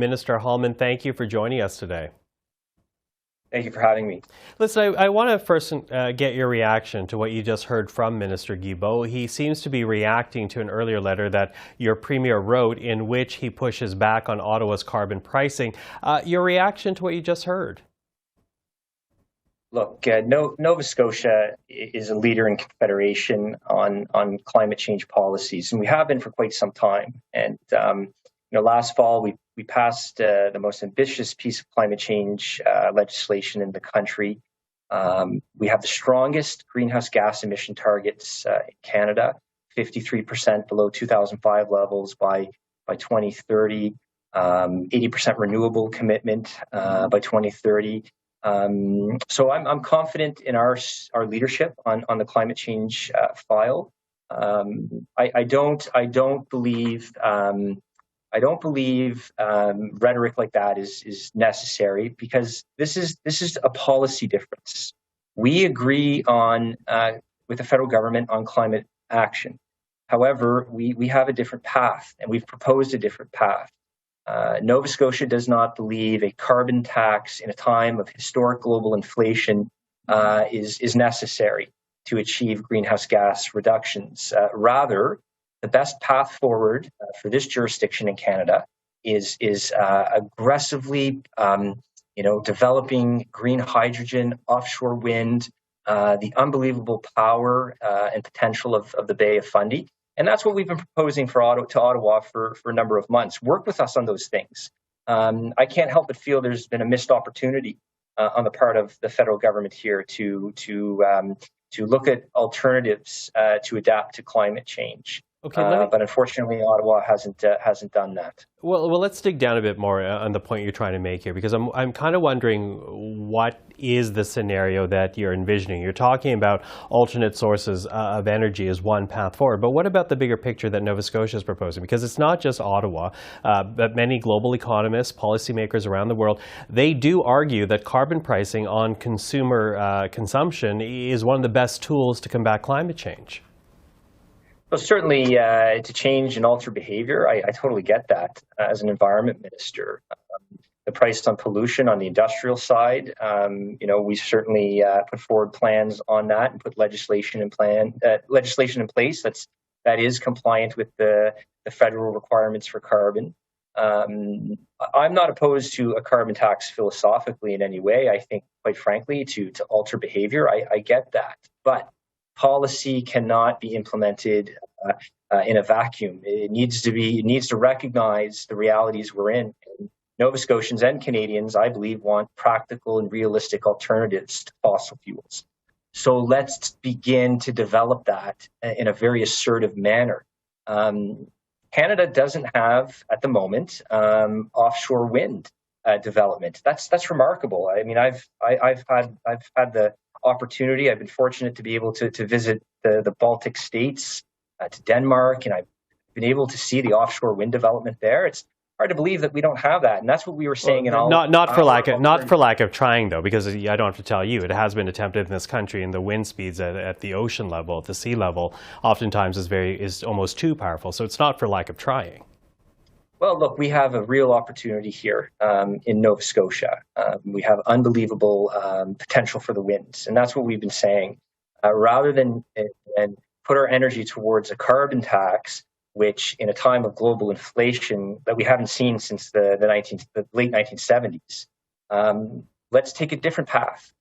Minister Halman, thank you for joining us today. Thank you for having me. Listen, I want to first get your reaction to what you just heard from Minister Guilbeault. He seems to be reacting to an earlier letter that your Premier wrote in which he pushes back on Ottawa's carbon pricing. Your reaction to what you just heard? Look, Nova Scotia is a leader in Confederation on climate change policies, and we have been for quite some time. And last fall we passed the most ambitious piece of climate change legislation in the country. We have the strongest greenhouse gas emission targets in Canada, 53% below 2005 levels by 2030, 80% renewable commitment by 2030. So I'm confident in our leadership on the climate change file. I don't believe rhetoric like that is necessary, because this is a policy difference. We agree on with the federal government on climate action. However, we have a different path, and we've proposed a different path. Nova Scotia does not believe a carbon tax in a time of historic global inflation is necessary to achieve greenhouse gas reductions. Rather, the best path forward for this jurisdiction in Canada is aggressively, developing green hydrogen, offshore wind, the unbelievable power and potential of the Bay of Fundy. And that's what we've been proposing to Ottawa for a number of months. Work with us on those things. I can't help but feel there's been a missed opportunity on the part of the federal government here to look at alternatives to adapt to climate change. Okay, but unfortunately, Ottawa hasn't done that. Well, let's dig down a bit more on the point you're trying to make here, because I'm kind of wondering what is the scenario that you're envisioning. You're talking about alternate sources of energy as one path forward, but what about the bigger picture that Nova Scotia is proposing? Because it's not just Ottawa, but many global economists, policymakers around the world, they do argue that carbon pricing on consumer consumption is one of the best tools to combat climate change. Well, certainly to change and alter behavior, I totally get that as an environment minister. The price on pollution on the industrial side, we certainly put forward plans on that and put legislation in place that is compliant with the federal requirements for carbon. I'm not opposed to a carbon tax philosophically in any way. I think, quite frankly, to alter behavior, I get that, but policy cannot be implemented in a vacuum. It needs to recognize the realities we're in. And Nova Scotians and Canadians, I believe, want practical and realistic alternatives to fossil fuels. So let's begin to develop that in a very assertive manner. Canada doesn't have, at the moment, offshore wind development. That's remarkable. I mean, I've had the opportunity. I've been fortunate to be able to visit the Baltic states, to Denmark, and I've been able to see the offshore wind development there. It's hard to believe that we don't have that, and that's what we were saying in all. Not for lack of trying, though, because I don't have to tell you, it has been attempted in this country, and the wind speeds at the ocean level, at the sea level, oftentimes is almost too powerful. So it's not for lack of trying. Well, look, we have a real opportunity here in Nova Scotia. We have unbelievable potential for the winds, and that's what we've been saying. Rather than put our energy towards a carbon tax, which in a time of global inflation that we haven't seen since the late 1970s, let's take a different path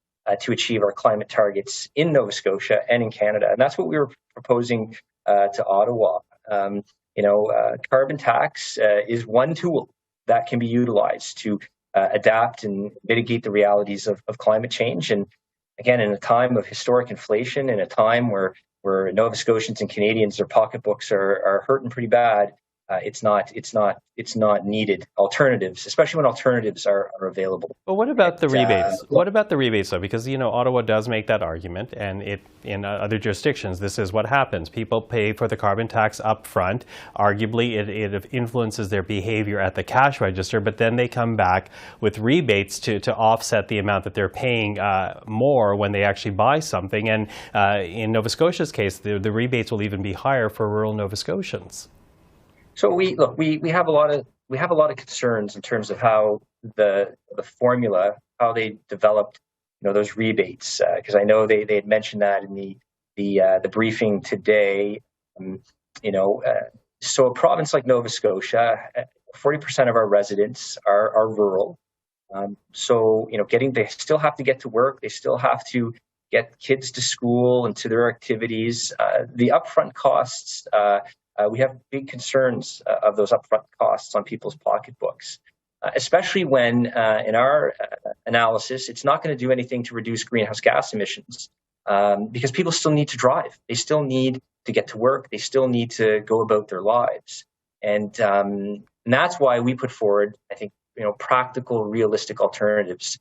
to achieve our climate targets in Nova Scotia and in Canada. And that's what we were proposing to Ottawa. Carbon tax is one tool that can be utilized to adapt and mitigate the realities of climate change. And again, in a time of historic inflation, in a time where Nova Scotians and Canadians, their pocketbooks are hurting pretty bad, it's not needed. Alternatives, especially when alternatives are available. But what about the rebates? What about the rebates, though? Because Ottawa does make that argument, and in other jurisdictions, this is what happens. People pay for the carbon tax up front. Arguably, it influences their behavior at the cash register, but then they come back with rebates to offset the amount that they're paying more when they actually buy something. And in Nova Scotia's case, the rebates will even be higher for rural Nova Scotians. So we have a lot we have a lot of concerns in terms of how the formula, how they developed, those rebates. Because I know they had mentioned that in the briefing today. So a province like Nova Scotia, 40% of our residents are rural. So they still have to get to work. They still have to get kids to school and to their activities. The upfront costs, we have big concerns of those upfront costs on people's pocketbooks, especially when, in our analysis, it's not going to do anything to reduce greenhouse gas emissions because people still need to drive. They still need to get to work. They still need to go about their lives. And that's why we put forward, I think, practical, realistic alternatives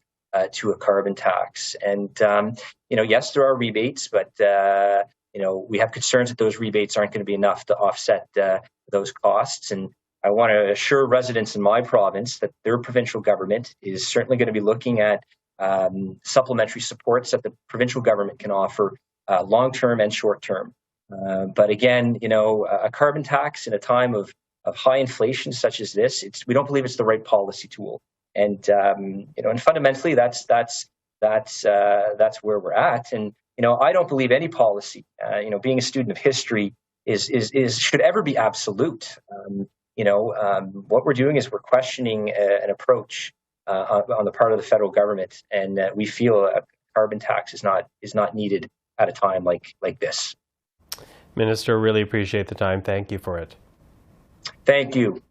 to a carbon tax. And, yes, there are rebates, but, we have concerns that those rebates aren't going to be enough to offset those costs. And I want to assure residents in my province that their provincial government is certainly going to be looking at supplementary supports that the provincial government can offer long-term and short-term. But again, a carbon tax in a time of high inflation such as this, we don't believe it's the right policy tool. And and fundamentally, that's where we're at. And I don't believe any policy, being a student of history, is should ever be absolute. What we're doing is we're questioning an approach on the part of the federal government, and we feel a carbon tax is not needed at a time like this. Minister, really appreciate the time. Thank you for it. Thank you.